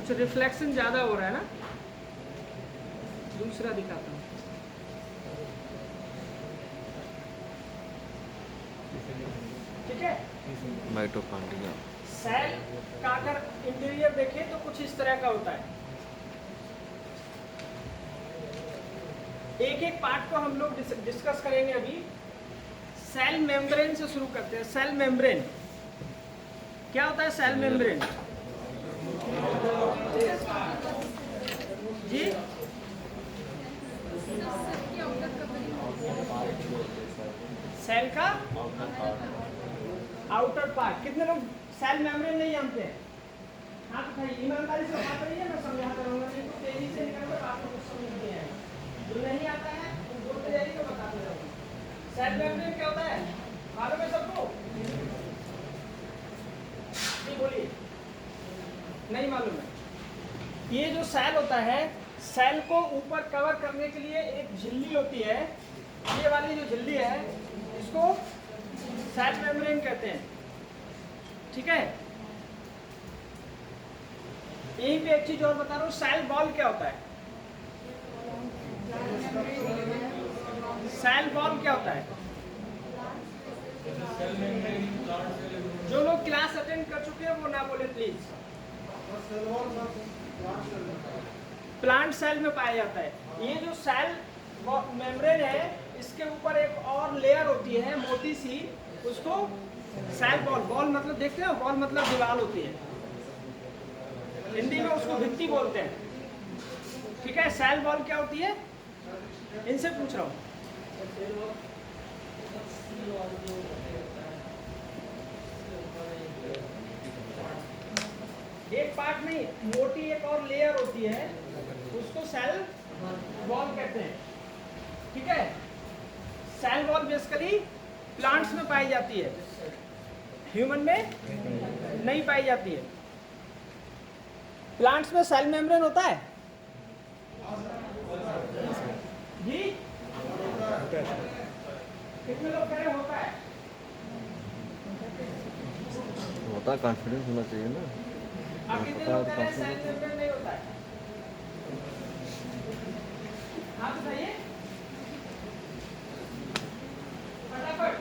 कुछ रिफ्लेक्शन ज़्यादा हो रहा है ना, दूसरा दिखाता हूँ। ठीक है, माइटोकॉन्ड्रिया। सेल का अगर इंटीरियर देखें तो कुछ इस तरह का होता है। एक एक पार्ट को हम लोग डिस्कस करेंगे अभी। सेल मेम्ब्रेन से शुरू करते हैं। सेल मेम्ब्रेन क्या होता है? सेल मेम्ब्रेन जी, सेल का आउटर पार्ट। कितने लोग सेल मेम्ब्रेन नहीं जानते हैं? हाथ उठाइए, ईमानदारी से बात करिए, मैं समझाता रहूँगा, नहीं तो तेजी से निकल कर आप लोग समझ नहीं आएगा। जो नहीं आता है वो बोलते जाइए तो बताते रहूँगा। सेल मेम्ब्रेन क्या होता है मालूम है सबको? जी बोलिए, नहीं मालूम है? ये जो सेल होता है, सेल को ऊपर कवर करने के लिए एक झिल्ली होती है। ये वाली जो झिल्ली है इसको सेल मेम्ब्रेन कहते हैं। ठीक है, यहीं पे एक चीज और बता रहा हूँ, सेल वॉल क्या होता है? सेल वॉल क्या होता है? जो लोग क्लास अटेंड कर चुके हैं वो ना बोले प्लीज। प्लांट सेल में पाया जाता है। ये जो सेल मेम्ब्रेन है, इसके ऊपर एक और लेयर होती है मोटी सी, उसको सेल वॉल, वॉल मतलब देखते हैं, वॉल मतलब दीवार होती है, हिंदी में उसको भित्ति बोलते हैं। ठीक है, सेल वॉल क्या होती है इनसे पूछ रहा हूँ। एक पार्ट नहीं, मोटी एक और लेयर होती है, उसको सेल वॉल कहते हैं। ठीक है, सेल वॉल बेसिकली प्लांट्स में पाई जाती है, ह्यूमन में नहीं पाई जाती है। प्लांट्स में सेल मेम्ब्रेन होता है जी? कितने लोग कह रहे होता है? होता, कॉन्फिडेंस होना चाहिए ना। अब कितने लोग कह रहे हैं सेल मेम्ब्रेन नहीं होता है? हाँ बताइए फटाफट।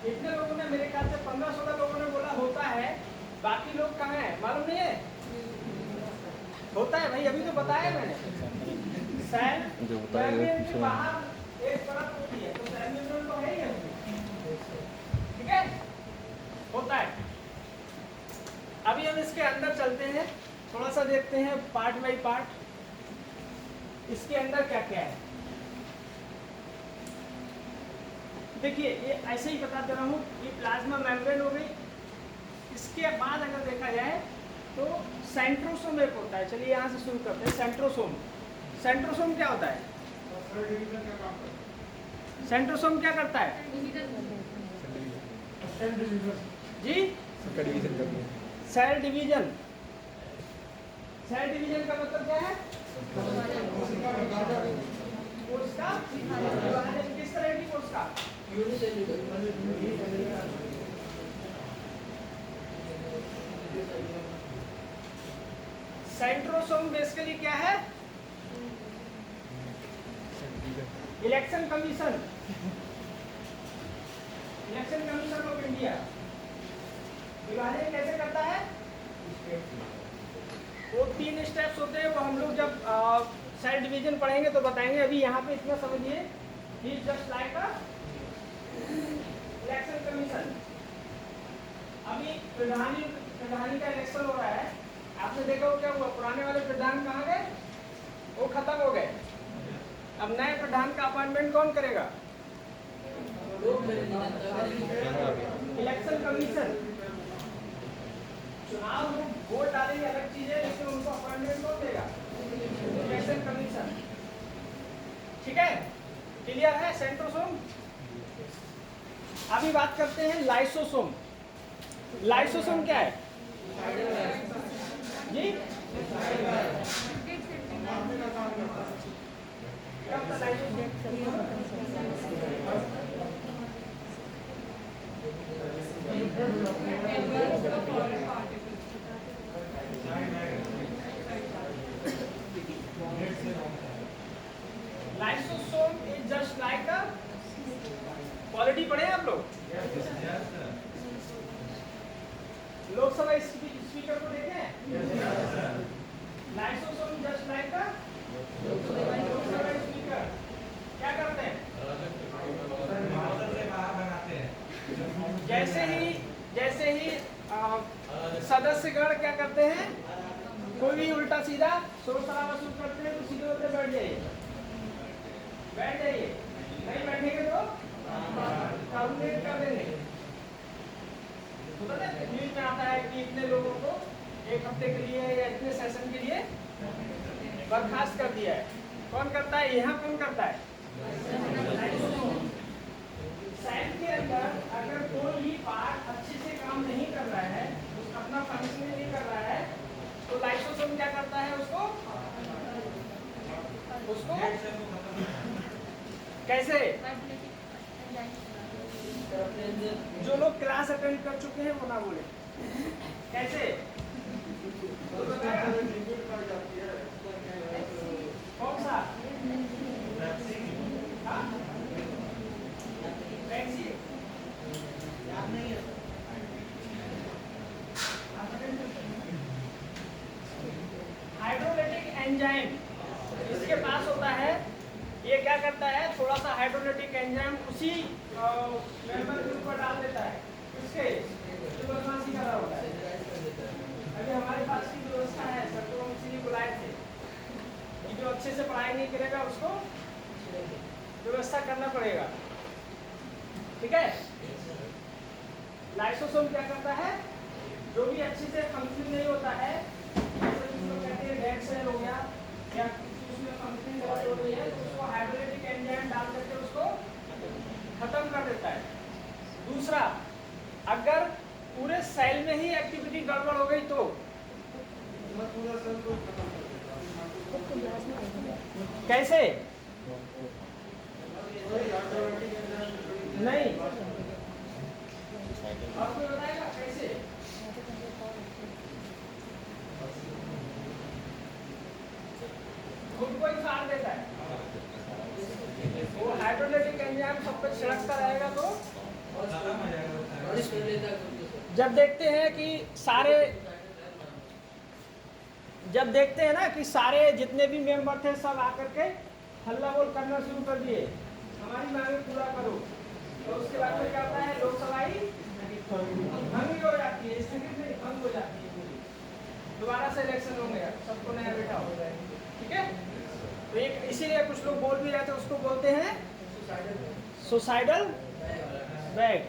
कितने लोगों ने, मेरे ख्याल से 15-16 लोगों ने बोला होता है, बाकी लोग कहाँ हैं मालूम नहीं है? होता है भाई, अभी तो बताया मैंने। सेल मेम्ब्रेन के बाहर एक परत होती है, तो सेल मेम्ब्रेन तो है ही है। ठीक है, होता है। अभी हम इसके अंदर चलते हैं, थोड़ा सा देखते हैं पार्ट बाई पार्ट इसके अंदर क्या क्या है। देखिए, ये ऐसे ही बताते रहा हूँ। ये प्लाज्मा मेम्ब्रेन हो गई। इसके बाद अगर देखा जाए तो सेंट्रोसोम एक होता है। चलिए यहाँ से शुरू करते हैं। सेंट्रोसोम, सेंट्रोसोम क्या होता है? सेंट्रोसोम क्या करता है जी? Cell division. सेल डिवीजन का मतलब क्या है? कोशिका विभाजन। किस तरह की कोशिका? सेंट्रोसोम बेसिकली क्या है? Election commission, election commission of India विभाजन कैसे करता है? वो 3 स्टेप्स होते हैं, वो हम लोग जब सेल डिवीजन पढ़ेंगे तो बताएंगे। अभी यहाँ पे इतना समझिए, he is just like a election commission. अभी प्रधानी का इलेक्शन हो रहा है, आपने देखा हो क्या हुआ? पुराने वाले प्रधान कहाँ गए? वो खत्म हो गए। अब नए प्रधान का अपॉइंटमेंट कौन करेगा? Election commission. चुनाव में वोट डालेंगे अलग चीज है, लेकिन उनको अपॉइंटमेंट कौन देगा? Election commission. ठीक है, क्लियर है? सेंट्रोसोम। अभी बात करते हैं लाइसोसोम। लाइसोसोम क्या है जी? लोकसभा स्पीकर को देखे हैं? लाइसोसोम जस्ट लाइक का लोकसभा स्पीकर क्या करते हैं? जैसे ही सदस्यगण क्या करते हैं, कोई भी उल्टा सीधा शोर शराबा शुरू करते हैं तो सीधे होते बैठ जाइए, नहीं बैठेंगे तो टर्मिनेट कर देंगे। न्यूज में आता है कि इतने लोगों को एक हफ्ते के लिए या इतने सेशन के लिए बर्खास्त कर दिया है। कौन करता है? यहाँ कौन करता है? सेल के अंदर अगर कोई भी पार्ट अच्छे से काम नहीं कर रहा है, अपना फंक्शन नहीं कर रहा है, तो लाइसोसोम क्या करता है? उसको कैसे? जो लोग क्लास अटेंड कर चुके हैं वो ना बोले कैसे? कौन सा? हाइड्रोलिटिक एंजाइम इसके पास होता है। ये क्या करता है? थोड़ा सा हाइड्रोलिटिक एंजाइम उसी मेंबर के ऊपर डाल देता है। इसके जो बदमाशी कर रहा होता है। अभी हमारे पास की व्यवस्था है, सर को हम इसीलिए बुलाए थे कि जो अच्छे से पढ़ाई नहीं करेगा उसको व्यवस्था करना पड़ेगा, ठीक है? लाइसोसोम क्या करता है? जो भी अच्छे से फंक्शन नहीं होता है, जैसे जिसको कहते हैं डेड सेल हो गया या उसमें फंक्शनिंग गड़बड़ हो रही है, तो उसको हाइड्रोलिटिक एंजाइम डाल करके उसको खत्म कर देता है। दूसरा, अगर पूरे सेल में ही एक्टिविटी गड़बड़ हो गई तो कैसे? नहीं, और कोई बताएगा कैसे? खुद को ही फाड़ देता है। वो हाइड्रोलिटिक एंजाइम सब पे छिड़कता रहेगा तो जब देखते हैं ना कि सारे जितने भी मेंबर थे सब आकर के हल्ला बोल करना शुरू कर दिए, हमारी मांगे पूरा करो, तो उसके बाद में क्या होता है? लोकसभा ही भंग हो जाती है, स्थगित नहीं भंग हो जाती है पूरी। दोबारा से इलेक्शन होंगे, सबको नया बेटा हो जाएगा, ठीक है? तो एक इसीलिए कुछ लोग बोल भी रहे थे, उसको बोलते हैं सुसाइडल बैग,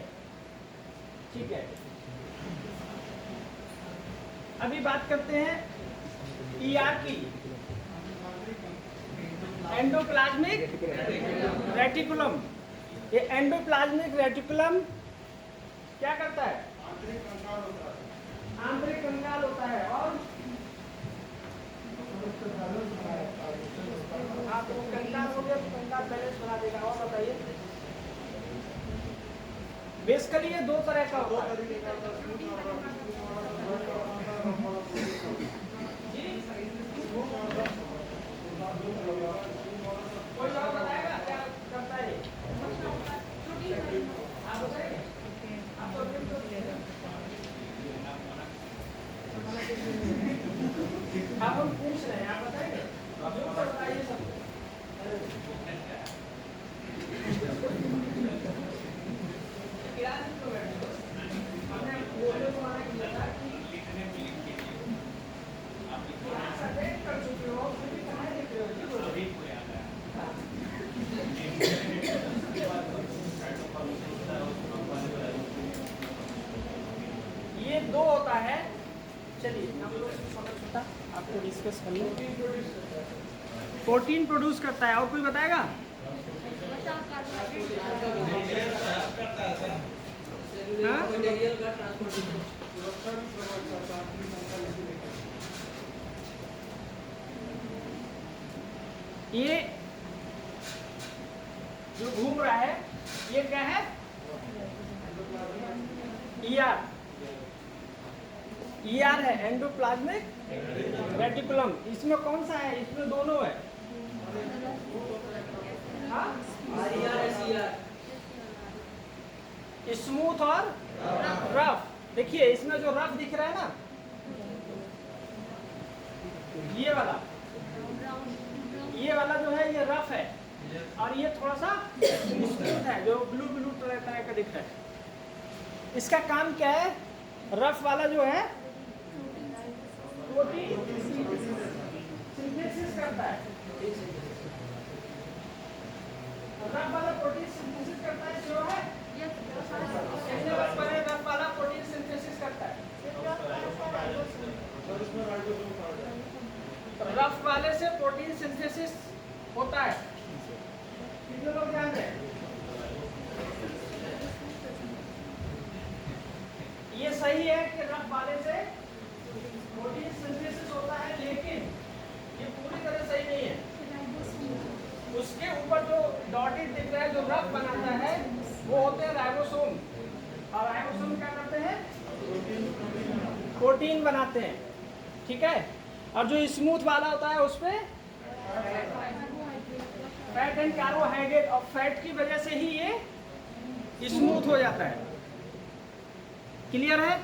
ठीक है? अभी बात करते हैं ईआर की, एंडोप्लाज्मिक रेटिकुलम। ये एंडोप्लाज्मिक रेटिकुलम क्या करता है? आंतरिक कंकाल होता है। और आपको कंकाल हो गया तो कंकाल बैलेंस बना देगा। और बताइए, बेसिकली ये दो तरह का होता है। कोई और बताएगा क्या करता है? आप बताएंगे? आप तो आप हम पूछ रहे हैं, आप बताएंगे? जो बताइए सब। हमने बोलने को मना किया था कि कर चुके हो, फिर भी कहाँ देख रहे हो? ये दो होता है। चलिए हम लोग छोटा आपको डिस्कस कर लें। प्रोटीन प्रोड्यूस करता है। और कोई बताएगा? ये जो घूम रहा है ये क्या है? ईआर। ईआर है, एंडोप्लाज्मिक रेटिकुलम। इसमें कौन सा है? इसमें दोनों है। स्मूथ और रफ। देखिए इसमें जो रफ दिख रहा है ना, ये वाला जो है ये रफ है, और ये थोड़ा सा स्मूथ है जो ब्लू ब्लू तरह का दिख रहा है। इसका काम क्या है? रफ वाला जो है प्रोटीन सिंथेसिस करता है। रफ वाला प्रोटीन सिंथेसिस करता है, जो है रफ वाला प्रोटीन सिंथेसिस करता है। रफ वाले से प्रोटीन सिंथेसिस होता है। कितने लोग जान रहे हैं? ये सही है कि रफ वाले से प्रोटीन सिंथेसिस होता है, लेकिन ये पूरी तरह सही नहीं है। उसके ऊपर जो डॉटेड दिख रहा है, जो रफ बनाता है, वो होते हैं राइबोसोम। और राइबोसोम क्या करते हैं? प्रोटीन बनाते हैं, ठीक है। और जो स्मूथ वाला होता है उस पे फैट एंड कार्बोहाइड्रेट, और फैट की वजह से ही ये स्मूथ हो जाता है। क्लियर है?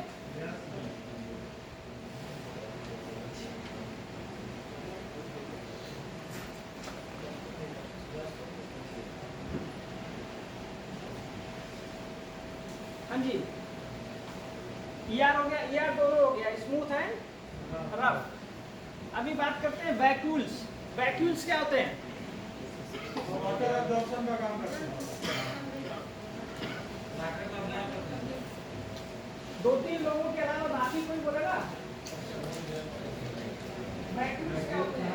हाँ जी, ईआर हो गया, ईआर दोनों हो गया, स्मूथ है रफ। अभी बात करते हैं वैक्यूल्स। वैक्यूल्स क्या होते हैं? वाटर एब्जॉर्प्शन का काम करते हैं। दो तीन लोगों के अलावा बाकी कोई बोलेगा? वैक्यूल्स क्या होते हैं?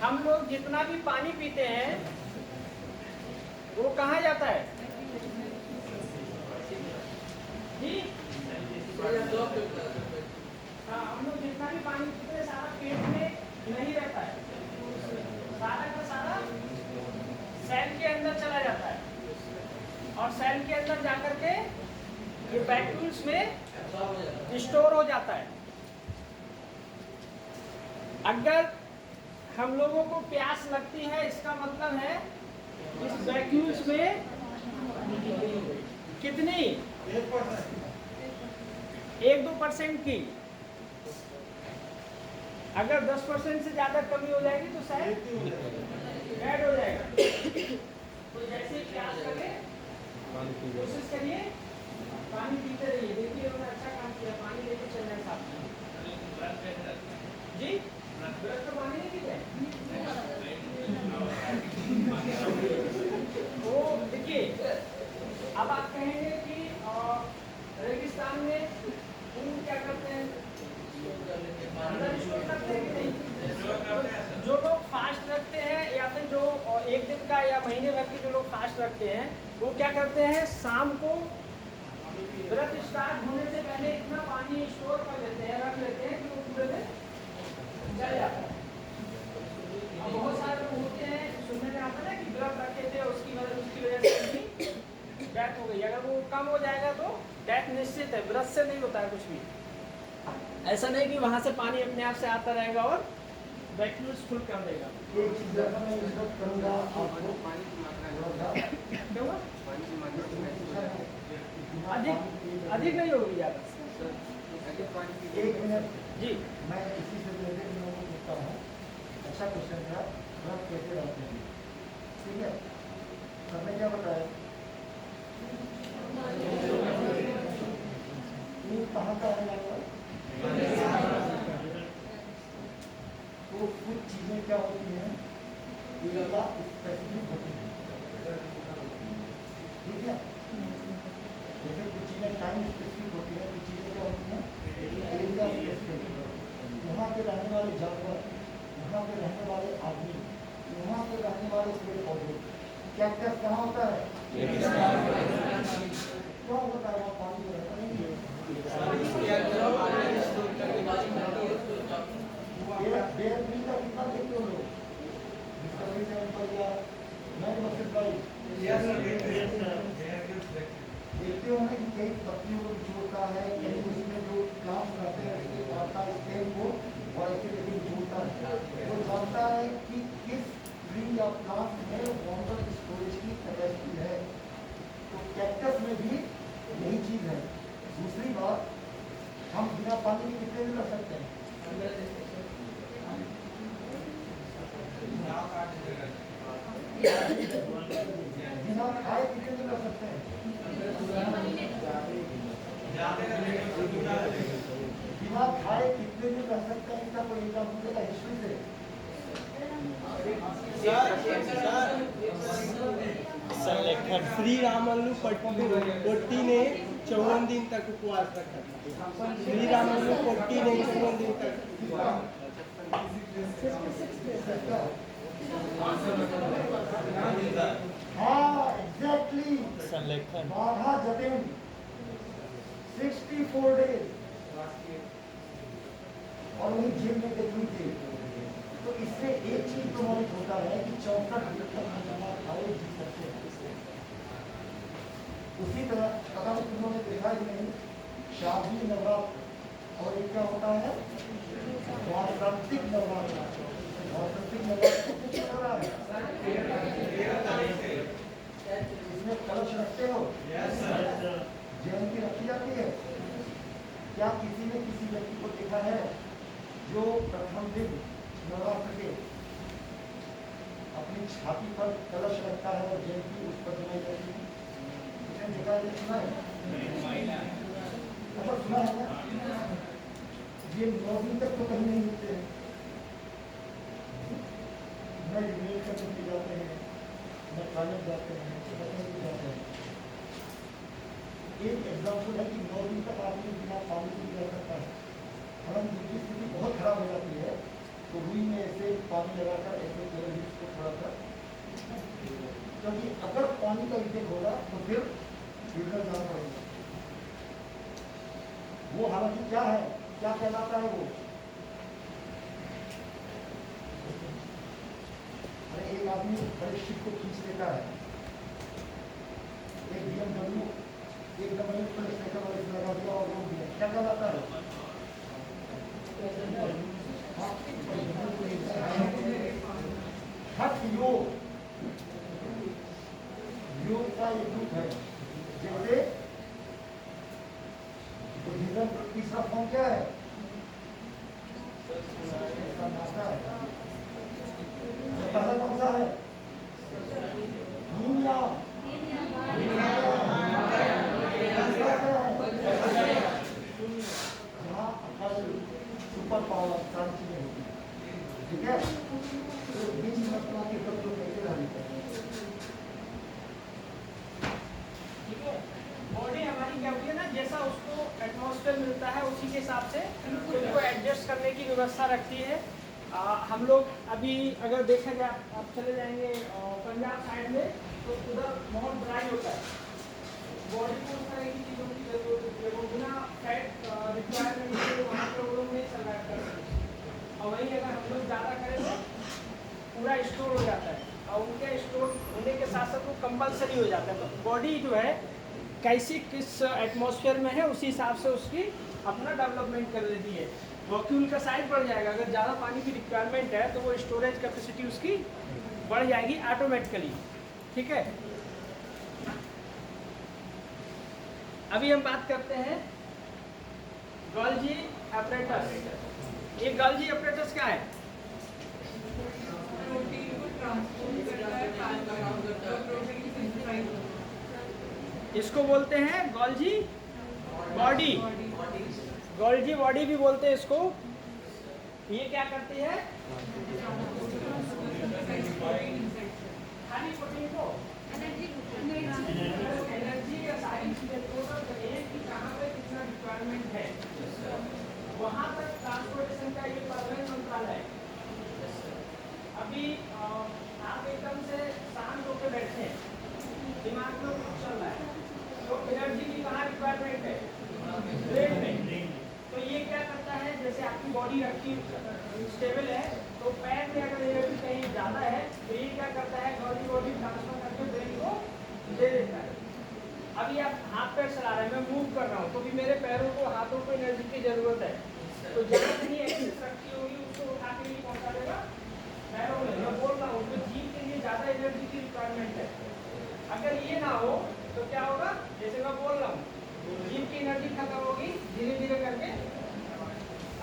हम लोग जितना भी पानी पीते हैं वो कहाँ जाता है जी? हाँ, हम लोग जितना भी पानी पीते हैं सारा पेट में नहीं रहता है, सारा का सारा सेल के अंदर चला जाता है, और सेल के अंदर जाकर के ये वैक्यूल्स में स्टोर हो जाता है। अगर हम लोगों को प्यास लगती है, इसका मतलब है इस वैक्यूल्स में कितनी 1-2% की, अगर 10% से ज्यादा कमी हो जाएगी तो शायद ऐड हो जाएगा। तो जैसे ही प्यास लगे कोशिश करिए पानी पीते रहिए। देखिए उन्होंने अच्छा काम किया, पानी लेके चल रहे साथ में जी। ब्रश तो पानी नहीं पीते? तो देखिए, अब आप कहेंगे कि रेगिस्तान में ऊँट क्या करते हैं? अंदर स्टोर करते हैं कि नहीं? जो लोग फास्ट रखते हैं, या फिर जो एक दिन का या महीने भर के जो लोग फास्ट रखते हैं, वो क्या करते हैं? शाम को व्रत स्टार्ट होने से पहले इतना पानी स्टोर कर लेते हैं, रख लेते हैं कि वो पूरे दिन चल जाता है। अब बहुत सारे लोग होते हैं, सुनने में आता है ना कि व्रत रखे थे उसकी वजह से उनकी डेथ हो गई। अगर वो कम हो जाएगा तो डेथ निश्चित है। व्रत से नहीं होता है कुछ भी। ऐसा नहीं कि वहां से पानी अपने आप से आता रहेगा और वैक्यूल्स फुल कर देगा। एक चीज मैं इंस्ट्रक्ट करूंगा आपको, क्या हुआ? अधिक नहीं होगी ज़्यादा। 1 मिनट जी, मैं इसी से रिलेटेड लोगों को पूछता हूँ। अच्छा क्वेश्चन था, व्रत कैसे रहते हैं? ठीक है, सबने क्या बताया? ये कहाँ का है आपका? तो कुछ चीजें क्या होती हैं, स्पेसिफिक होती हैं, ठीक है। जैसे कुछ चीजें टाइम स्पेसिफिक होती है, कुछ चीजें क्या होती हैं एरिया स्पेसिफिक। यहाँ के रहने वाले जानवर, यहाँ पे रहने वाले आदमी, यहाँ पे रहने वाले पेड़ पौधे, कैक्टस कहाँ होता है? क्या होता है वहाँ पानी में रहता नहीं? बेयर ग्रिल का कितना देखते हो लोग? डिस्कवरी चैनल पर या मैन वर्सेस वाइल्ड देखते हो ना कि कई पत्तियों को जोड़ता है, कहीं उसमें जो प्लांट्स रहते हैं उसके आता है स्टेम को, और ऐसे लेकिन जोड़ता है। वो जानता है कि प्लांट में वाटर स्टोरेज की कैपेसिटी है, तो कैक्टस में भी यही चीज है। दूसरी बात, हम बिना पानी के कितने दिन रख सकते हैं? बिना खाए कितने दिन रख सकते हैं? बिना खाए कितने दिन रख सकते हैं? इसका कोई एग्जाम्पल देगा हिस्ट्री से? संलेखन श्री रामल्लु पोट्टी ने 54 दिन तक उपवास रखा। श्री रामल्लु पोट्टी ने 54 दिन तक। हाँ एग्जैक्टली, संलेखन बाघा जतिन 64 डेज, और वही जेल में देखी थी। तो इससे एक चीज तो हमें होता है कि 64 घंटे तक हम बिना खाए जी सकते हैं। उसी तरह पता नहीं तुमने देखा ही नहीं, शादी नवरात्र और एक क्या होता है वासंतिक नवरात्र। वासंतिक नवरात्र किस चल रहा है? इसमें कलश रखते हो? जयंती रखी जाती है। क्या किसी ने किसी व्यक्ति को देखा है जो प्रथम दिन नवरात्र के अपनी छाती पर कलश रखता है और जयंती उस पर जलाई जाती है? किसने देखा है? सुना है? अच्छा सुना है ना? ये 9 दिन तक तो कहीं नहीं मिलते हैं, न रिग्रेट करने के जाते हैं, न कॉलेज जाते हैं, न कहीं जाते हैं। एक एग्जाम्पल है कि 9 दिन तक आदमी बिना पानी के रह सकता है। परंतु उनकी स्थिति बहुत खराब हो जाती है तो रुई में ऐसे पानी लगाकर ऐसे केवल इसको थोड़ा सा, क्योंकि अगर पानी का इंटेक होगा तो फिर गिरकर जाना पड़ेगा। वो हालांकि क्या है, क्या कहलाता है वो? अरे एक आदमी बड़े शिप को खींच लेता है, एक BMW एकदम स्टेशन और इस लगा दिया और रोक दिया, क्या कहलाता है? हठ योग, योग का एक रूप है। जैसे बुद्धिज्म का तीसरा फॉर्म क्या है? पहला कौन सा है? yin yang। सुपर पावर सारी चीजें होती है, ठीक है? तो बीच तत्वों के तत्व कैसे रहते हैं, ठीक है। बॉडी हमारी क्या होती है ना, जैसा उसको एटमॉस्फेयर मिलता है उसी के हिसाब से उसको एडजस्ट करने की व्यवस्था रखती है। हम लोग अभी अगर देखा जाए, आप चले जाएंगे पंजाब साइड में तो उधर बहुत ड्राई होता है। बॉडी को उस तरह की चीज़ों की जरूरत होती है, वो बिना फैट रिक्वायरमेंट के वहाँ पर वो लोग नहीं सर्वाइव कर सकते। और वहीं अगर हम लोग ज़्यादा करें तो पूरा स्टोर हो जाता है, और उनके स्टोर होने के साथ साथ वो कंपलसरी हो जाता है। तो बॉडी जो है कैसी किस एटमॉस्फेयर में है उसी हिसाब से उसकी अपना डेवलपमेंट कर लेती है। वॉक्यूल का साइज बढ़ जाएगा, अगर ज़्यादा पानी की रिक्वायरमेंट है तो वो स्टोरेज कैपेसिटी उसकी बढ़ जाएगी ऑटोमेटिकली, ठीक है। अभी हम बात करते हैं गोल्जी एपरेटस। ये गोल्जी एपरेटस क्या है? इसको बोलते हैं गोल्जी बॉडी, गोल्जी बॉडी भी बोलते हैं इसको। ये क्या करती है? खाली प्रोटीन को एनर्जी या सारी चीजें टोटल करें कि कहाँ पे कितना रिक्वायरमेंट है, वहाँ तक ट्रांसपोर्टेशन का ये परमानेंट मंत्रालय है। अभी आप एकदम से शांत होकर बैठे हैं, दिमाग में कुछ चल रहा है, तो एनर्जी की कहाँ रिक्वायरमेंट है? ब्रेन में। तो ये क्या करता है, जैसे आपकी बॉडी रखी स्टेबल है तो पैर में अगर एनर्जी कहीं ज़्यादा है तो ये क्या करता है, बॉडी ट्रांसफर करके ब्रेन को दे देता है। अभी आप हाथ पैर चला रहे हैं, मैं मूव कर रहा हूँ तो भी मेरे पैरों को हाथों को एनर्जी की ज़रूरत है, तो जहाँ कहीं एक्सेस रखी होगी उसको उठा के नहीं पहुँचा देगा पैरों में। मैं बोल रहा हूँ तो जीव के लिए रिक्वायरमेंट है। अगर ये ना हो तो क्या होगा, जैसे मैं बोल रहा हूँ जीभ की एनर्जी खत्म होगी, धीरे धीरे करके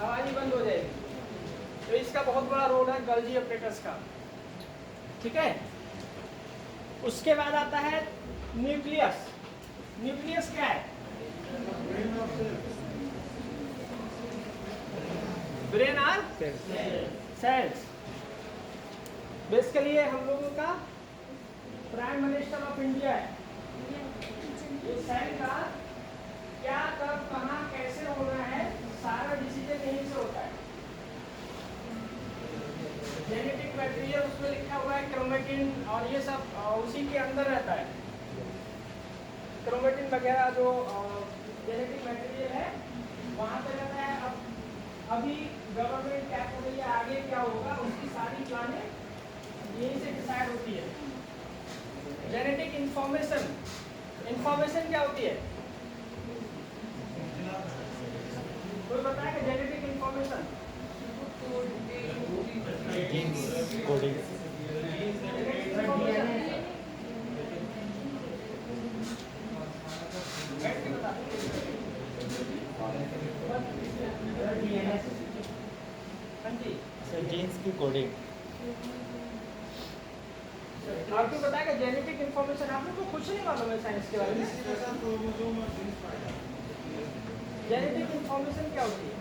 आवाज ही बंद हो जाएगी। तो इसका बहुत बड़ा रोल है गल्जी ऑपरेटर्स का, ठीक है। उसके बाद आता है न्यूक्लियस। न्यूक्लियस क्या है? ब्रेन और सेल्स। बेसिकली ये हम लोगों का प्राइम मिनिस्टर ऑफ इंडिया है। ये सेल का क्या, कब, कहाँ, कैसे होना है, सारा डिसीजन यहीं से होता है। जेनेटिक मटेरियल उसमें लिखा हुआ है, क्रोमेटिन और ये सब उसी के अंदर रहता है। क्रोमेटिन वगैरह जो जेनेटिक मटेरियल है वहाँ पे रहता है। अब अभी गवर्नमेंट क्या कर रही है, आगे क्या होगा, उसकी सारी प्लानिंग यहीं से डिसाइड होती है। जेनेटिक इंफॉर्मेशन, इंफॉर्मेशन क्या होती है? कोई बताएगा जेनेटिक इंफॉर्मेशन? कोडिंग। जीन्स की कोडिंग। आपको बताएगा जेनेटिक इंफॉर्मेशन? आप लोग को कुछ नहीं मालूम है साइंस के बारे में। जेनेटिक इंफॉर्मेशन क्या होती है?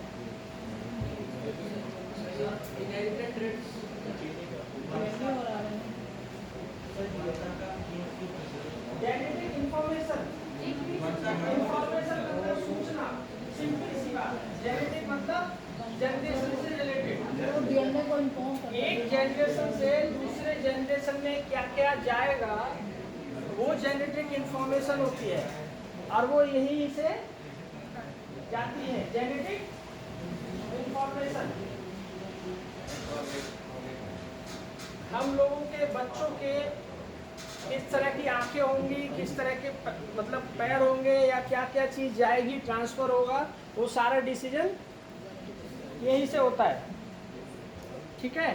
जेनेटिक इंफॉर्मेशन, इंफॉर्मेशन मतलब सूचना, सिंपल सी बात है। जेनेटिक मतलब जनरेशन से रिलेटेड, एक जनरेशन से दूसरे जनरेशन में क्या क्या जाएगा वो जेनेटिक इंफॉर्मेशन होती है, और वो यहीं से जाती है जेनेटिक इंफॉर्मेशन। हम लोगों के बच्चों के किस तरह की आंखें होंगी, किस तरह के मतलब पैर होंगे, या क्या क्या चीज़ जाएगी, ट्रांसफ़र होगा, वो सारा डिसीजन यहीं से होता है, ठीक है।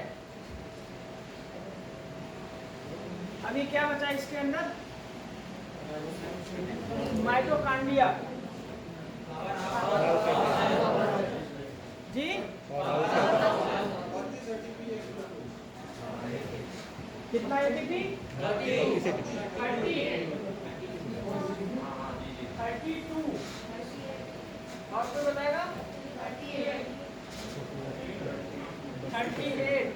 अभी क्या बचा इसके अंदर? माइटोकॉन्ड्रिया जी। कितना एटीपी? 32। और कोई बताएगा? 38।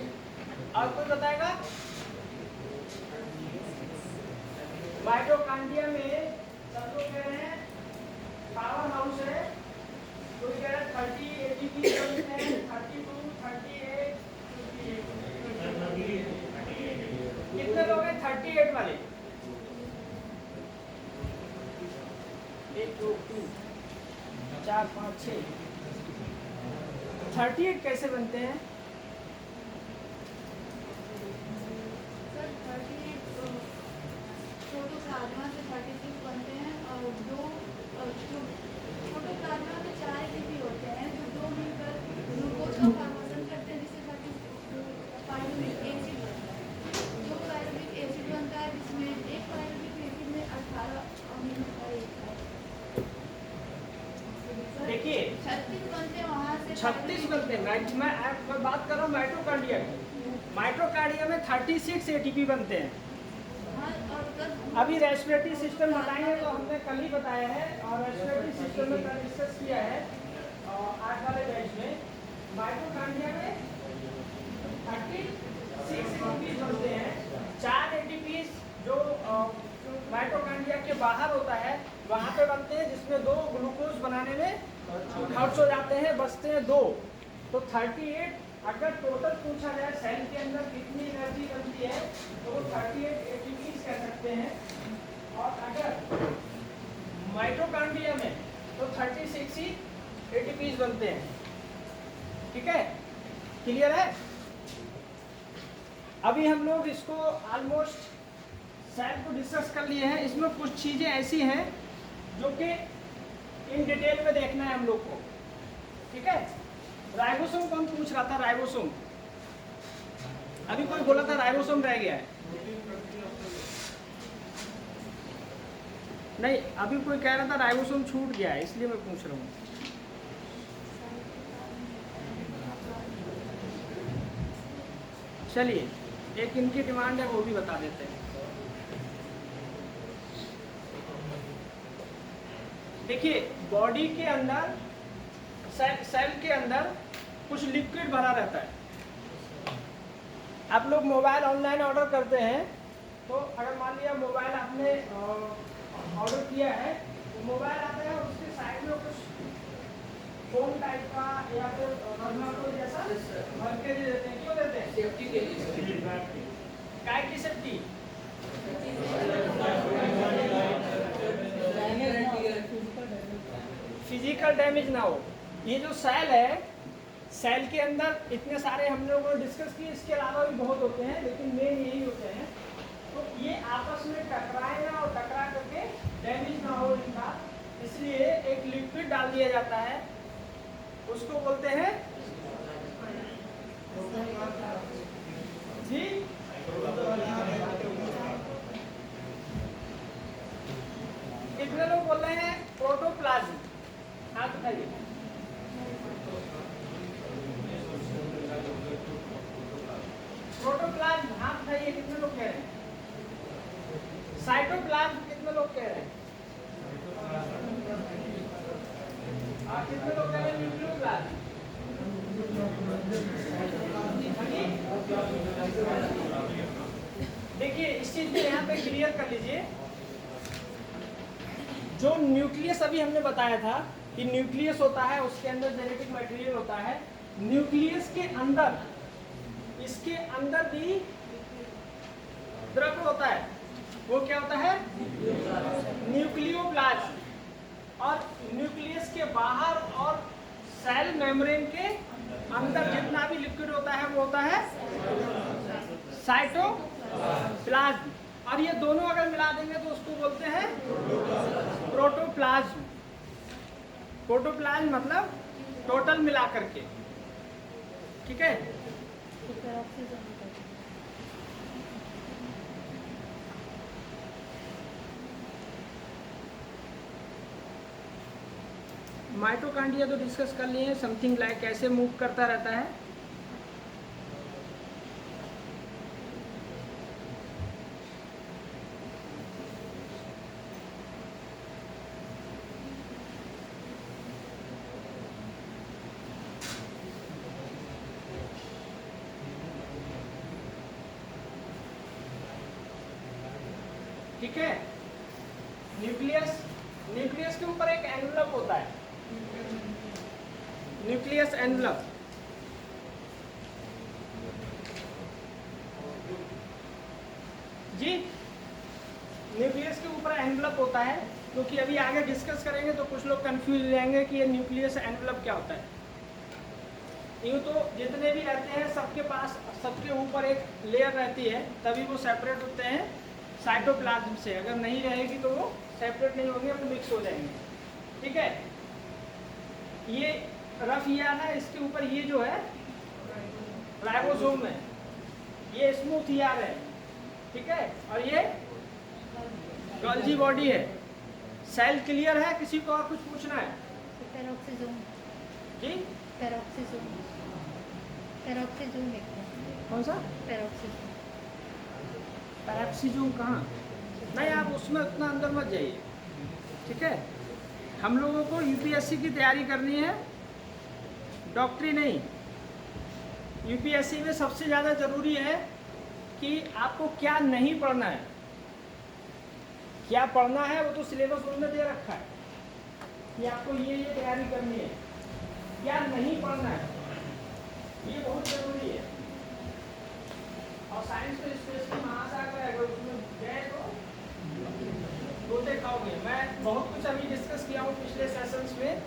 और कोई बताएगा? माइटोकॉन्ड्रिया में सब लोग कह रहे हैं पावर हाउस है, कोई कह रहा है 30 एटीपी बनते हैं, 32, 38, 58। कितने लोग हैं 38 वाले? 1 2 3 4 5 6। 38 कैसे बनते हैं? प्लाज्मा से 36 बनते हैं, और दो छोटे प्लाज्मा में 4 एटीपी होते हैं जो दो मिलकर ग्लूकोज का फॉर्मेशन करते हैं, जिससे 5 एसिड बनता है। जो पायरुविक एसिड बनता है जिसमें एक पायरुविक एसिड में 18 अमीनो का एक है। देखिए 36 बनते हैं, वहाँ से 36 बनते हैं। मैं बात कर रहा हूँ माइटोकॉन्ड्रिया की। माइटोकॉन्ड्रिया में 36 एटीपी बनते हैं। अभी रेस्पिरेटरी सिस्टम बताएंगे तो हमने कल ही बताया है, और रेस्पिरेटरी सिस्टम में कल डिस्कस किया है 8 वाले बैच में। माइटोकॉन्ड्रिया में 36 एटीपी बनते हैं। 4 एटीपी जो माइटोकॉन्ड्रिया के बाहर होता है वहाँ पे बनते हैं, जिसमें 2 ग्लूकोज बनाने में खर्च हो जाते हैं, बचते हैं 2। तो 38 अगर टोटल पूछा जाए सेल के अंदर कितनी एनर्जी बनती है तो वो 38 एटीपी कह सकते हैं। और अगर माइटोकॉन्ड्रिया में तो 36 ही एटीपी बनते हैं, ठीक है। क्लियर है? अभी हम लोग इसको ऑलमोस्ट सेल को डिस्कस कर लिए हैं। इसमें कुछ चीज़ें ऐसी हैं जो कि इन डिटेल में देखना है हम लोग को, ठीक है। राइबोसोम कौन पूछ रहा था? राइबोसोम अभी कोई बोला था राइबोसोम रह गया है। नहीं, अभी कोई कह रहा था राइबोसोम छूट गया है, इसलिए मैं पूछ रहा हूँ। चलिए, एक इनकी डिमांड है वो भी बता देते हैं। देखिए, बॉडी के अंदर सेल के अंदर कुछ लिक्विड भरा रहता है। आप लोग मोबाइल ऑनलाइन ऑर्डर करते हैं, तो अगर मान लिया मोबाइल आपने ऑर्डर किया है, तो मोबाइल आता है और उसके साइड में कुछ फोन टाइप का या फिर थर्माकोल जैसा भर के दे देते हैं। क्यों देते हैं? सेफ्टी के लिए। काय की सेफ्टी? फिजिकल डैमेज ना हो। ये जो सेल है, सेल के अंदर इतने सारे हम लोगों ने डिस्कस किए, इसके अलावा भी बहुत होते हैं, लेकिन मेन यही होते हैं। तो ये आपस में टकराए ना और टकरा करके डैमेज ना हो इनका, इसलिए एक लिक्विड डाल दिया जाता है, उसको बोलते हैं जी कितने लोग बोल रहे हैं प्रोटोप्लाज्म? हाथ उठाइए। प्रोटोप्लाज्म हाथ उठाइए, कितने लोग कह रहे हैं? साइटोप्लाज्म कितने लोग कह रहे हैं? कितने लोग कह रहे हैं न्यूक्लियोप्लाज्म? देखिए, इस चीज को यहाँ पे क्लियर कर लीजिए। जो न्यूक्लियस अभी हमने बताया था कि न्यूक्लियस होता है, उसके अंदर जेनेटिक मटेरियल होता है। न्यूक्लियस के अंदर, इसके अंदर भी द्रव्य होता है, वो क्या होता है? न्यूक्लियोप्लाज्म। और न्यूक्लियस के बाहर और सेल मेम्ब्रेन के अंदर जितना भी लिक्विड होता है वो होता है साइटोप्लाज्म। और ये दोनों अगर मिला देंगे तो उसको बोलते हैं प्रोटोप्लाज्म। प्रोटोप्लाज्म मतलब टोटल मिला करके, ठीक है? माइटोकांड्रिया तो डिस्कस कर लिए हैं, समथिंग लाइक कैसे मूव करता रहता है। ठीक है? न्यूक्लियस के ऊपर एक एनवलप होता है, न्यूक्लियस एनवलप। जी, न्यूक्लियस के ऊपर एनवलप होता है, क्योंकि अभी आगे डिस्कस करेंगे तो कुछ लोग कंफ्यूज रहेंगे कि ये न्यूक्लियस एनवलप क्या होता है। यूँ तो जितने भी रहते हैं सबके पास, सबके ऊपर एक लेयर रहती है, तभी वो सेपरेट होते हैं साइटोप्लाज्म से। अगर नहीं रहेगी तो वो सेपरेट नहीं होंगे, वो मिक्स हो जाएंगे। ठीक है? ये रफ ईआर है, इसके ऊपर ये जो है राइबोसोम है, ये स्मूथ ईआर है। ठीक है? और ये गोल्जी बॉडी है। सेल क्लियर है? किसी को और कुछ पूछना है? पेरोक्सिसोम। जी, पेरोक्सिसोम। पेरोक्सिसोम लिखते हैं। कौन सा? पेरोक्सिसोम। पैराक्सीजोम कहाँ? नहीं, आप उसमें उतना अंदर मत जाइए। ठीक है? हम लोगों को यूपीएससी की तैयारी करनी है, डॉक्टरी नहीं। यूपीएससी में सबसे ज़्यादा ज़रूरी है कि आपको क्या नहीं पढ़ना है। क्या पढ़ना है वो तो सिलेबस उन्होंने दे रखा है कि आपको ये तैयारी करनी है। क्या नहीं पढ़ना है, ये बहुत ज़रूरी है। और साइंस में स्पेशली महासागर है, अगर उसमें गए तो देखाओगे। मैं बहुत कुछ अभी डिस्कस किया हूँ पिछले सेशंस में,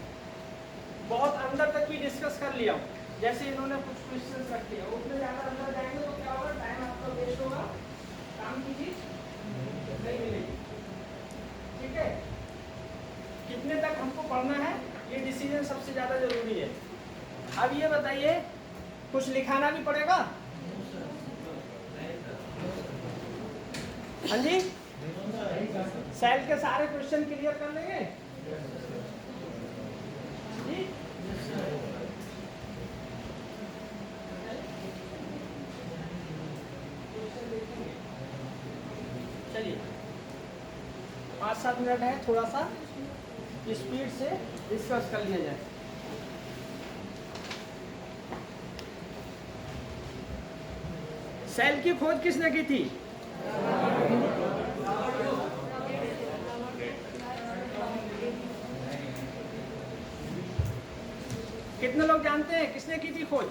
बहुत अंदर तक भी डिस्कस कर लिया हूँ। जैसे इन्होंने कुछ क्वेश्चंस रखे हैं, उसमें ज़्यादा अंदर जाएंगे तो क्या होगा, टाइम आपका वेस्ट होगा, काम की चीज़ नहीं मिलेगी। ठीक है? कितने तक हमको पढ़ना है, ये डिसीजन सबसे ज़्यादा ज़रूरी है। अब ये बताइए, कुछ लिखाना भी पड़ेगा? हाँ जी, सेल के सारे क्वेश्चन क्लियर कर लेंगे जी? चलिए 5-7 मिनट है, थोड़ा सा स्पीड से डिस्कस कर लिया जाए। सेल की खोज किसने की थी? कितने लोग जानते हैं किसने की थी खोज?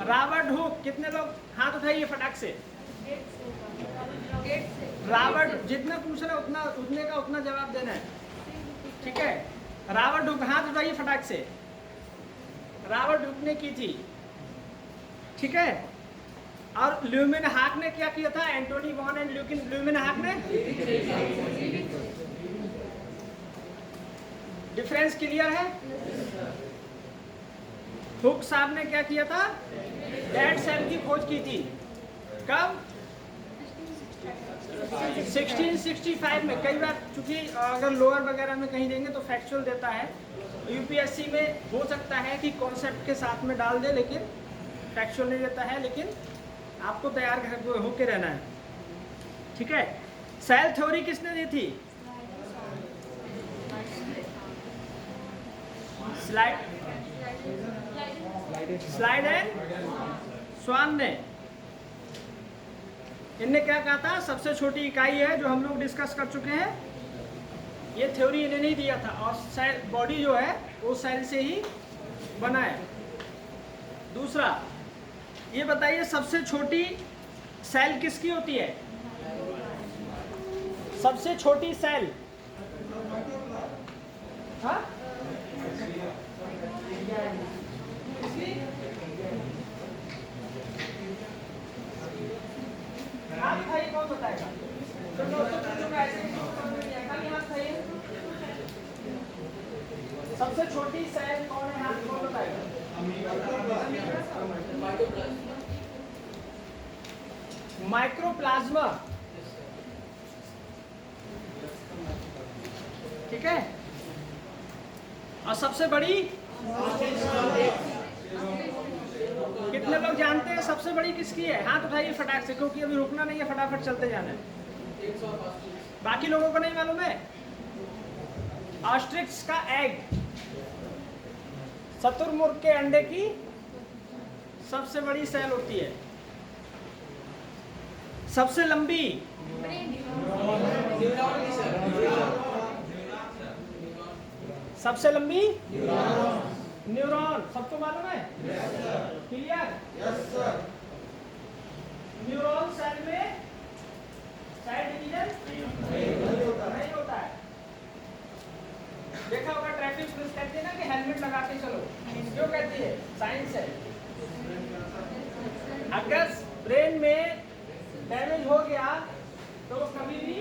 Robert Hooke. कितने लोग हाथ उठाइए फटाक से। रॉबर्ट, जितना पूछना उतना उतने का उतना जवाब देना है, ठीक है? रॉबर्ट हुक, हाथ उठाइए फटाक से। रॉबर्ट हुक ने की थी, ठीक है? और ल्यूमेन हाक ने क्या किया था? एंटोनी वॉन एंड ल्यूमेन हाक ने। डिफरेंस क्लियर है? हुक साहब ने क्या किया था? डेड सेल की खोज की थी। कब? 1665 में। कई बार चूंकि अगर लोअर वगैरह में कहीं देंगे तो फैक्चुअल देता है, यूपीएससी में हो सकता है कि कॉन्सेप्ट के साथ में डाल दे, लेकिन फैक्चुअल नहीं देता है, लेकिन आपको तैयार होके रहना है, ठीक है? सेल थ्योरी किसने दी थी? स्लाइड एंड स्वान ने। इनने क्या कहा था? सबसे छोटी इकाई है, जो हम लोग डिस्कस कर चुके हैं। ये थ्योरी इन्हें नहीं दिया था। और सेल बॉडी जो है वो सेल से ही बना है। दूसरा ये बताइए, सबसे छोटी सेल किसकी होती है? सबसे छोटी सेल, हाँ? हाथ खाइए, कौन बताएगा? तो दोस्तों का ऐसे खाली हाथ खाइए। सबसे छोटी सेल कौन है? हाथ कौन बताएगा? माइक्रोप्लाज्मा, ठीक है? और सबसे बड़ी? कितने लोग जानते हैं सबसे बड़ी किसकी है? हाथ उठाइए फटाक से, क्योंकि अभी रुकना नहीं है, फटाफट चलते जाना है। बाकी लोगों को नहीं मालूम है? ऑस्ट्रिच का एग, शुतुरमुर्ग के अंडे की सबसे बड़ी सेल होती है। सबसे लंबी? सबसे लंबी न्यूरॉन। सबको मालूम है? क्लियर? न्यूरॉन सेल में साइड डिवीजन नहीं होता है। देखा होगा ट्रैफिक पुलिस कहती है ना कि हेलमेट लगा के चलो, क्यों कहती है? साइंस है। अगर ब्रेन में डैमेज हो गया तो कभी भी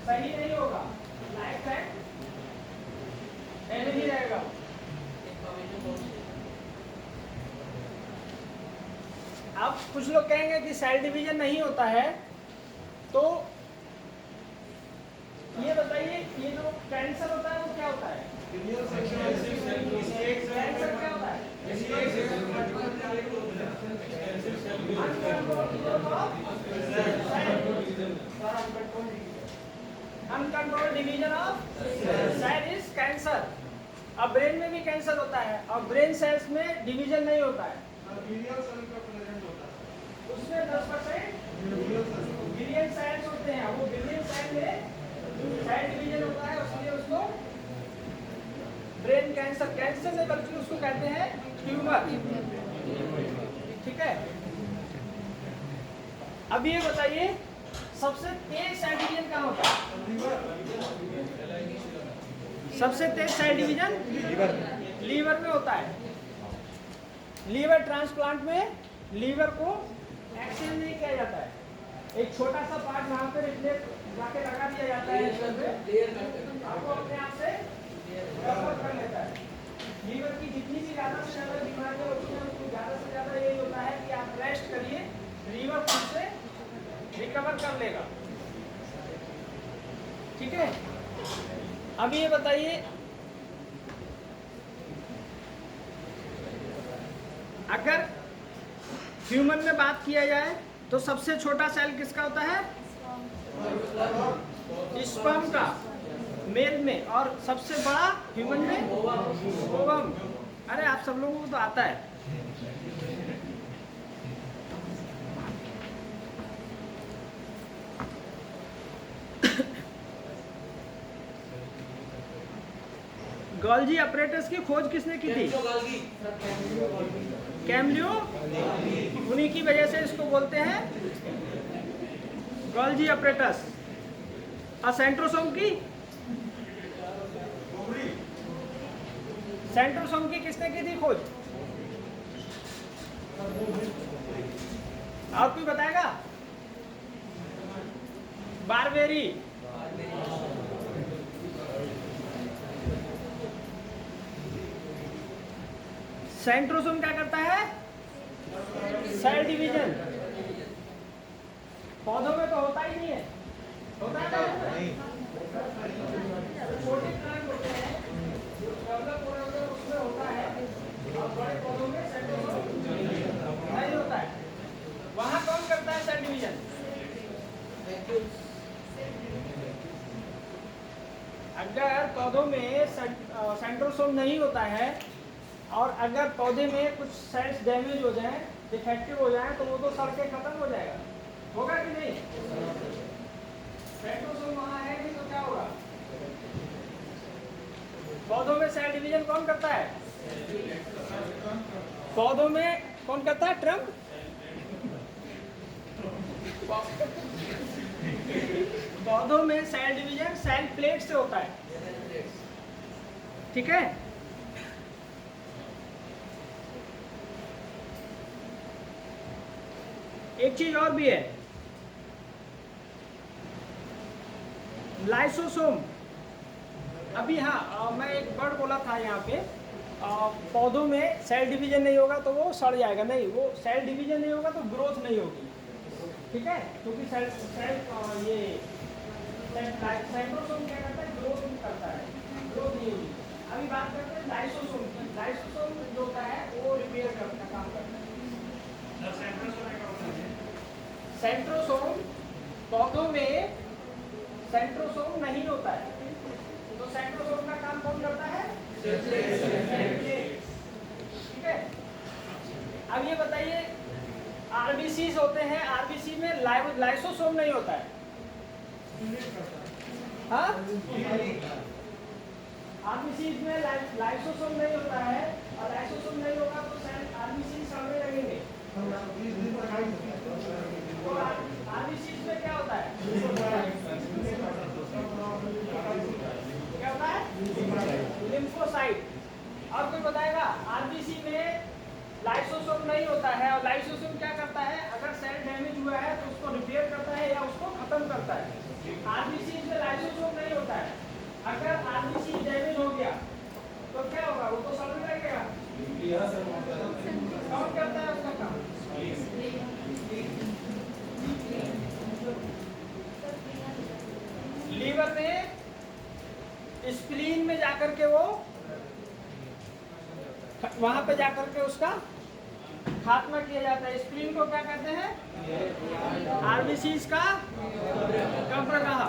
सही नहीं होगा, लाइफ टाइम डैमेज ही रहेगा। अब कुछ लोग कहेंगे कि सेल डिवीजन नहीं होता है, तो ये बताइए, ये जो कैंसर होता है वो क्या होता है? कैंसर क्या होता है? Uncontrolled division of cell is cancer. अब ब्रेन में भी कैंसर होता है, और ब्रेन सेल्स में डिवीजन नहीं होता है। उसमें 10% बिलियन सेल्स होते हैं। वो बिलियन सेल में सेल डिवीजन होता है, उसलिए उसको ब्रेन कैंसर, कैंसर नहीं बल्कि उसको कहते हैं ट्यूमर, ठीक है? अब ये बताइए, सबसे तेज सेल डिवीजन कहाँ होता है? सबसे तेज सेल डिवीजन लीवर में होता है। लीवर ट्रांसप्लांट में लीवर को एक्सचेंज नहीं किया जाता है। एक छोटा सा पार्ट वहां पर रिप्लेस जाके लगा दिया जाता है, आपको अपने आप से डेवलप कर लेता है। लीवर की जितनी भी ज़्यादा से ज़्यादा बीमारियाँ होती हैं, उसको ज़्यादा से ज़्यादा यही होता है कि आप रेस्ट करिए, लीवर खुद से रिकवर कर लेगा। ठीक है, अब ये बताइए, अगर ह्यूमन में बात किया जाए तो सबसे छोटा सेल किसका होता है? स्पर्म का, मेल में, और सबसे बड़ा ह्यूमन में ओवम। अरे आप सब लोगों को तो आता है। गोल्जी अपरेटस की खोज किसने की थी? कैमलियो, उन्हीं की वजह से इसको बोलते हैं गोल्जी अपरेटस। और सेंट्रोसोम की, सेंट्रोसोम की किसने की थी खोज? और कोई बताएगा? बारबेरी। सेंट्रोसोम क्या करता है? Cell division. पौधों में तो होता ही नहीं है, होता है नहीं? छोटे प्लांट होते हैं जो डेवलप हो रहे होते हैं उसमें होता है, और बड़े पौधों में सेंट्रोसोम नहीं होता है। वहाँ कौन करता है सेल डिवीजन? अगर पौधों में सेंट्रोसोम नहीं होता है और अगर पौधे में कुछ सेल्स डैमेज हो जाए, डिफेक्टिव हो जाए, तो वो तो सड़ के खत्म हो जाएगा, होगा कि नहीं? सेंट्रोसोम वहाँ है नहीं तो क्या होगा? पौधों में सेल डिवीजन कौन करता है? पौधों में कौन करता है? ट्रम्प। पौधों में सेल डिवीजन सेल प्लेट से होता है। ठीक है, एक चीज और भी है, लाइसोसोम। अभी हाँ, मैं एक वर्ड बोला था यहाँ पे, पौधों में सेल डिवीजन नहीं होगा तो वो सड़ जाएगा। नहीं, वो सेल डिवीजन नहीं होगा तो ग्रोथ नहीं होगी। ठीक है, क्योंकि सेल ये सेंट्रोसोम क्या करता है? ग्रोथ करता है, ग्रोथ नहीं होगी। अभी बात करते हैं लाइसोसोम की। लाइसोसोम जो होता है वो रिपेयर करने का काम करता है। सेंट्रोसोम, पौधों में सेंट्रोसोम नहीं होता है, तो सेंट्रोसोम का काम कौन करता है? ठीक है, अब ये बताइए, आरबीसी होते हैं, आरबीसी में लाइसोसोम नहीं होता है। हाँ, आरबीसी में लाइसोसोम नहीं होता है, और लाइसोसोम नहीं होगा तो आरबीसी सड़ने लगेंगे। आरबीसी में क्या होता है? क्या होता है? लिम्फोसाइट। और कोई बताएगा? आरबीसी में लाइसोसोम नहीं होता है, और लाइसोसोम क्या करता है? अगर सेल डैमेज हुआ है तो उसको रिपेयर करता है या उसको खत्म करता है। आरबीसी में लाइसोसोम नहीं होता है। अगर आरबीसी डैमेज हो गया तो क्या होगा? वो तो सड़ने लगेगा। कौन करता है उसका काम? लीवर में, स्प्लीन में जाकर के वो वहां पे जाकर के उसका खात्मा किया जाता है। स्प्लीन को क्या कहते हैं? आरबीसी का कब्रगाह।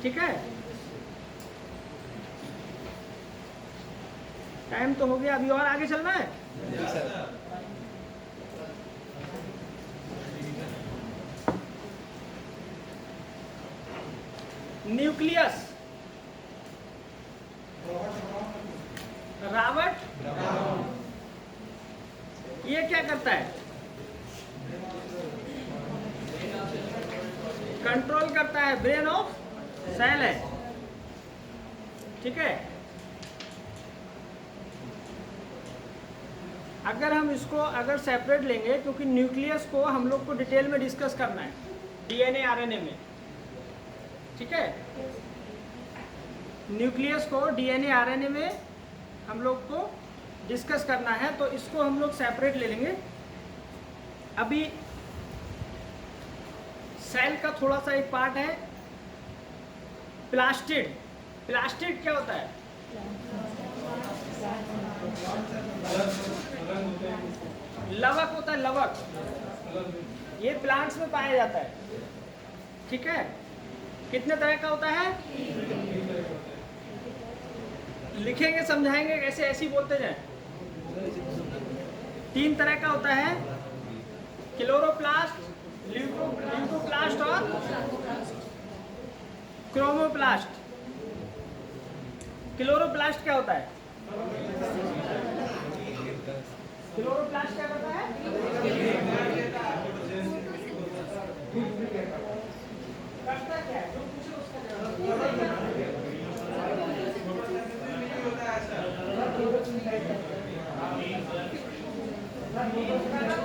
ठीक है, टाइम तो हो गया, अभी और आगे चलना है। न्यूक्लियस, रावट, ये क्या करता है? कंट्रोल करता है, ब्रेन ऑफ सेल है। ठीक है, अगर हम इसको अगर सेपरेट लेंगे, क्योंकि न्यूक्लियस को हम लोग को डिटेल में डिस्कस करना है डीएनए आरएनए में। ठीक है, न्यूक्लियस को डीएनए आरएनए में हम लोग को डिस्कस करना है, तो इसको हम लोग सेपरेट ले लेंगे। अभी सेल का थोड़ा सा एक पार्ट है प्लास्टिड। प्लास्टिड क्या होता है? लवक होता है, लवक। ये प्लांट्स में पाया जाता है, ठीक है। कितने तरह का होता है? लिखेंगे समझाएंगे कैसे, ऐसे ही बोलते जाए। 3 तरह का होता है, क्लोरोप्लास्ट, ल्यूकोप्लास्ट और क्रोमोप्लास्ट। क्लोरोप्लास्ट क्या होता है? क्लोरोप्लास्ट क्या करता है? करता क्या है? जो पूछे उसका जवाब।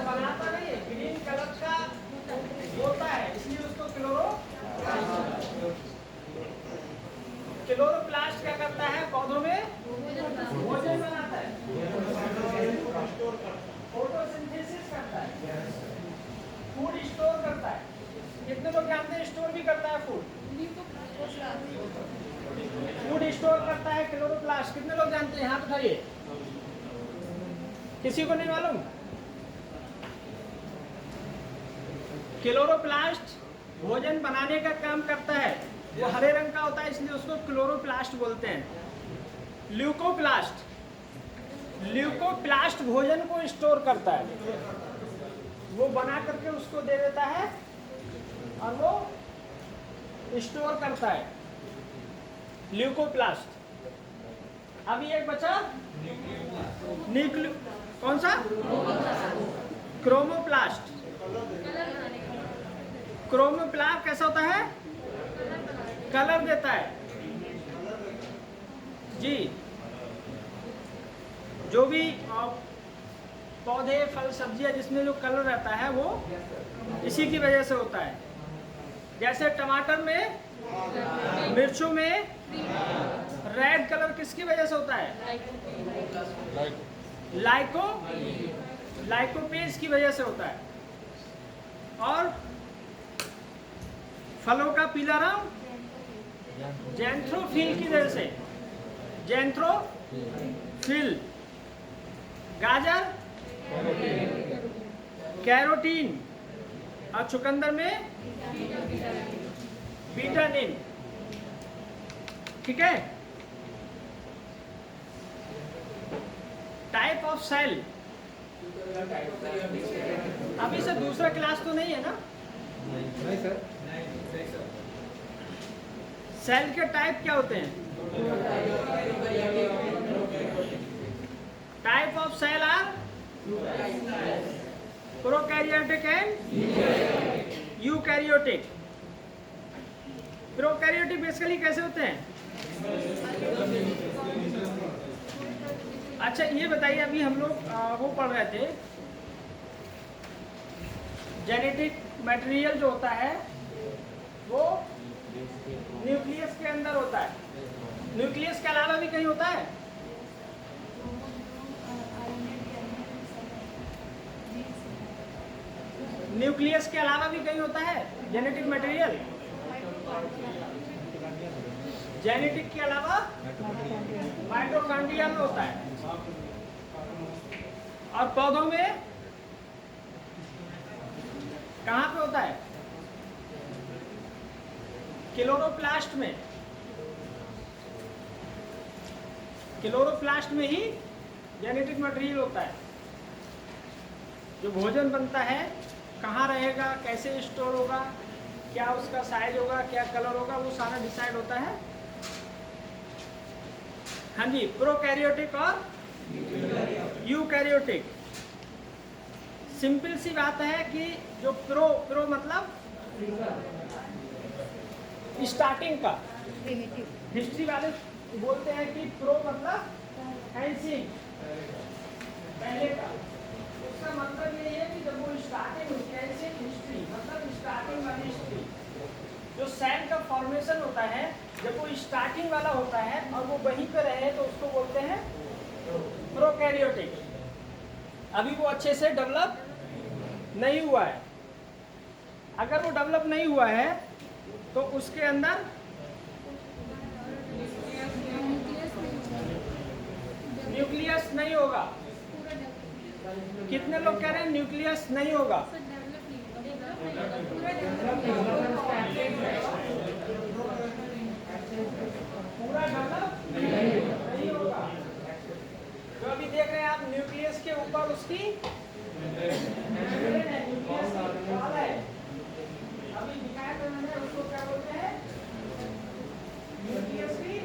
बनाता नहीं है, ग्रीन कलर का होता है, इसलिए उसको क्लोरोप्लास्ट क्या करता है? पौधों में भोजन बनाता है, फोटोसिंथेसिस करता है, फूड स्टोर करता है। कितने लोग जानते हैं स्टोर भी करता है फूड? फूड स्टोर करता है क्लोरोप्लास्ट। कितने लोग जानते हैं? हाथ उठाइए। किसी को नहीं मालूम? क्लोरोप्लास्ट भोजन बनाने का काम करता है। वो हरे रंग का होता है, इसलिए उसको क्लोरोप्लास्ट बोलते हैं। ल्यूकोप्लास्ट भोजन को स्टोर करता है, वो बना करके उसको दे देता है और वो स्टोर करता है, ल्यूकोप्लास्ट। अभी एक बचा कौन सा? क्रोमोप्लास्ट। क्रोमोप्लास्ट कैसा होता है? कलर देता है जी। जो भी पौधे, फल, सब्जियां जिसमें जो कलर रहता है वो इसी की वजह से होता है। जैसे टमाटर में, मिर्चों में रेड कलर किसकी वजह से होता है? लाइकोपेज की वजह से होता है। और फलों का पीला रंग जैंथ्रोफिल की वजह से, जैंथ्रोफिल। गाजर कैरोटीन, और चुकंदर में विटामिन, ठीक है। टाइप ऑफ सेल, अभी से दूसरा क्लास तो नहीं है ना? नहीं सर। सेल के टाइप क्या होते हैं? Type of cell are prokaryotic and eukaryotic. Prokaryotic basically कैसे होते हैं? अच्छा ये बताइए, अभी हम लोग वो पढ़ रहे थे, जेनेटिक मटेरियल जो होता है वो न्यूक्लियस के अंदर होता है। न्यूक्लियस के अलावा भी कहीं होता है? न्यूक्लियस के अलावा भी कहीं होता है जेनेटिक मटेरियल? जेनेटिक के अलावा माइटोकॉन्ड्रिया में होता है। और पौधों में कहाँ पे होता है? क्लोरोप्लास्ट में। क्लोरोप्लास्ट में ही जेनेटिक मटेरियल होता है। जो भोजन बनता है कहाँ रहेगा, कैसे स्टोर होगा, क्या उसका साइज होगा, क्या कलर होगा, वो सारा डिसाइड होता है। हाँ जी, प्रोकैरियोटिक और यूकैरियोटिक। सिंपल सी बात है कि जो प्रो मतलब स्टार्टिंग का, हिस्ट्री वाले बोलते हैं कि प्रो मतलब एंशिएंट, पहले का। उसका मतलब ये है कि जब वो स्टार्टिंग होती है, एंशिएंट हिस्ट्री मतलब स्टार्टिंग वाली हिस्ट्री। जो सेल का फॉर्मेशन होता है, जब वो स्टार्टिंग वाला होता है और वो वहीं पे रहे तो उसको बोलते हैं प्रोकैरियोटिक। अभी वो अच्छे से डेवलप नहीं हुआ है, अगर वो डेवलप नहीं हुआ है तो उसके अंदर न्यूक्लियस नहीं होगा। कितने लोग कह रहे हैं न्यूक्लियस नहीं होगा? पूरा डेवलप नहीं होगा। जो अभी देख रहे हैं आप, न्यूक्लियस के ऊपर उसकी न्यूक्लियस है, अभी दिखाया था मैंने, उसको क्या बोलते हैं? न्यूक्लियस की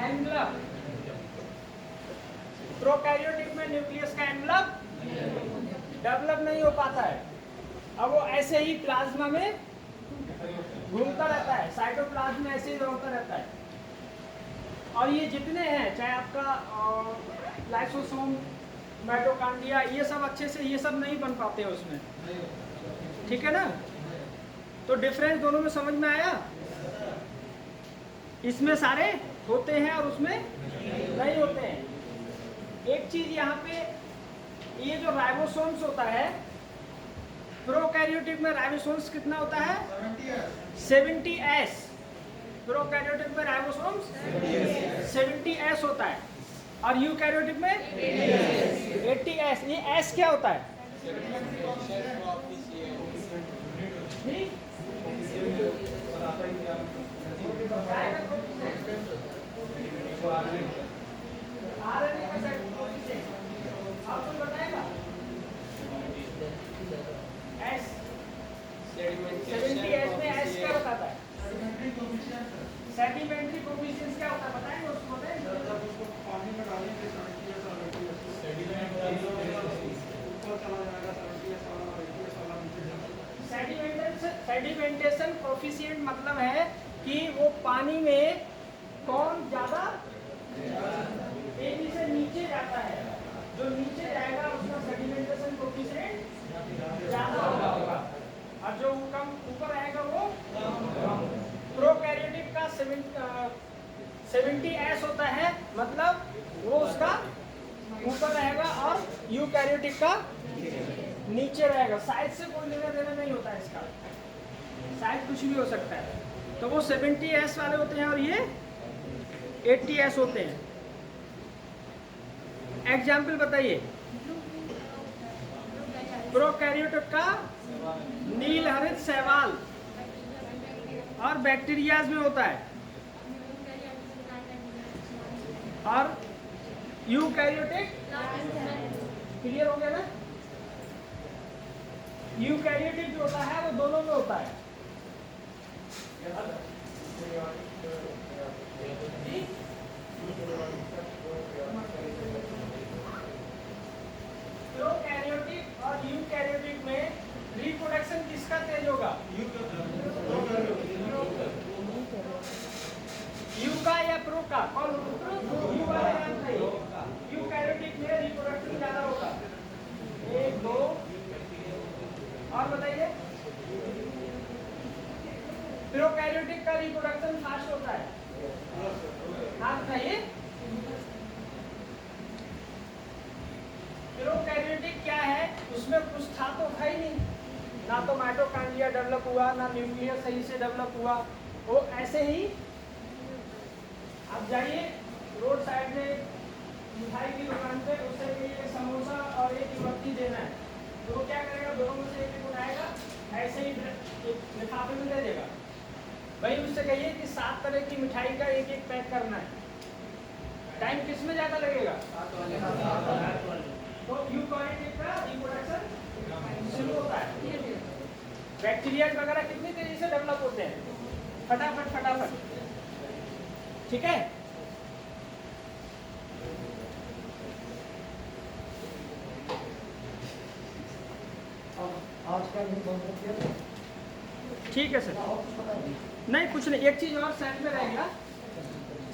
एनवलप। प्रोकैरियोटिक में न्यूक्लियस का एनवलप डेवलप नहीं हो पाता है। अब वो ऐसे ही प्लाज्मा में घूमता रहता है, साइटोप्लाज्म में ऐसे ही दौड़ता रहता है। और ये जितने हैं, चाहे आपका लाइसोसोम, माइटोकॉन्ड्रिया, ये सब अच्छे से ये सब नहीं बन पाते हैं उसमें, ठीक है ना? तो डिफरेंस दोनों में समझ में आया? इसमें सारे होते हैं और उसमें नहीं होते हैं। एक चीज यहाँ पे, ये जो राइबोसोम्स होता है, प्रोकैरियोटिक में राइबोसोम्स कितना होता है? 70S। प्रोकैरियोटिक में राइबोसोम्स 70S होता है और यूकैरियोटिक में 80S। ये S क्या होता है? आपको बताएगा S 70S में S क्या बताता है? सेडिमेंट्री कोफिशिएंट क्या होता है बताएंगे? उसको बताएंगे। पानी में डालेंगे सेडिमेंटेशन कोफिशिएंट मतलब है कि वो पानी में कौन ज्यादा तेजी से नीचे जाता है, जो नीचे जाएगा उसका सेडिमेंटेशन कोफिशिएंट ज्यादा होगा और जो कम ऊपर आएगा वो कम। प्रोकैरियोटिक का 70S होता है, मतलब वो उसका ऊपर रहेगा और यूकैरियोटिक का नीचे रहेगा। साइज से कोई लेना देना नहीं होता है इसका, साइज कुछ भी हो सकता है। तो वो 70S वाले होते हैं और ये 80S होते हैं। एग्जाम्पल बताइए। प्रोकैरियोटिक का नीलहरित शैवाल और बैक्टीरियाज में होता है, और यूकैरियोटिक, क्लियर हो गया ना? यूकैरियोटिक जो होता है वो दोनों में होता है। प्रोकैरियोटिक और यूकैरियोटिक में रिप्रोडक्शन किसका तेज होगा? यू का या प्रो का? कौन? यू वाला याद नहीं। यूकैरियोटिक में रिप्रोडक्शन ज्यादा होगा। 1 2 और बताइए। प्रोकैरियोटिक का रिप्रोडक्शन फास्ट होता है। हाँ बताइए। प्रोकैरियोटिक क्या है? उसमें कुछ था तो था ही नहीं, ना तो माइटोकॉन्ड्रिया डेवलप हुआ, ना न्यूक्लियस सही से डेवलप हुआ। वो ऐसे ही आप जाइए रोड साइड में मिठाई की दुकान पे, उससे एक समोसा और एक इमरती देना है, तो वो क्या करेगा? दोनों में से एक उठाएगा, ऐसे ही लिफाफे में दे देगा। भाई उससे कहिए कि 7 तरह की मिठाई का एक एक पैक करना है, टाइम किस में ज़्यादा लगेगा? तो यूकैरियोटिक का रिप्रोडक्शन शुरू होता है। बैक्टीरिया वगैरह कितनी तेजी से डेवलप होते हैं, फटाफट फटाफट, ठीक है? आज का नहीं बंद किया ठीक है सर। नहीं कुछ नहीं, एक चीज़ और सेल में रहेगा।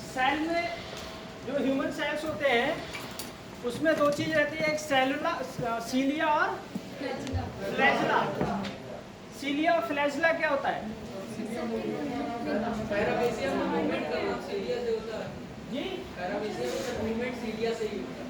सेल में जो ह्यूमन सेल्स होते हैं उसमें 2 चीज़ रहती है, एक सेलुला, सीलिया और फ्लैजिला। सीलिया और फ्लैजिला क्या होता है? पैरामीशियम मूवमेंट का नाम सीलिया से होता है। जी पैरामीशियम मूवमेंट सीलिया से ही होता है।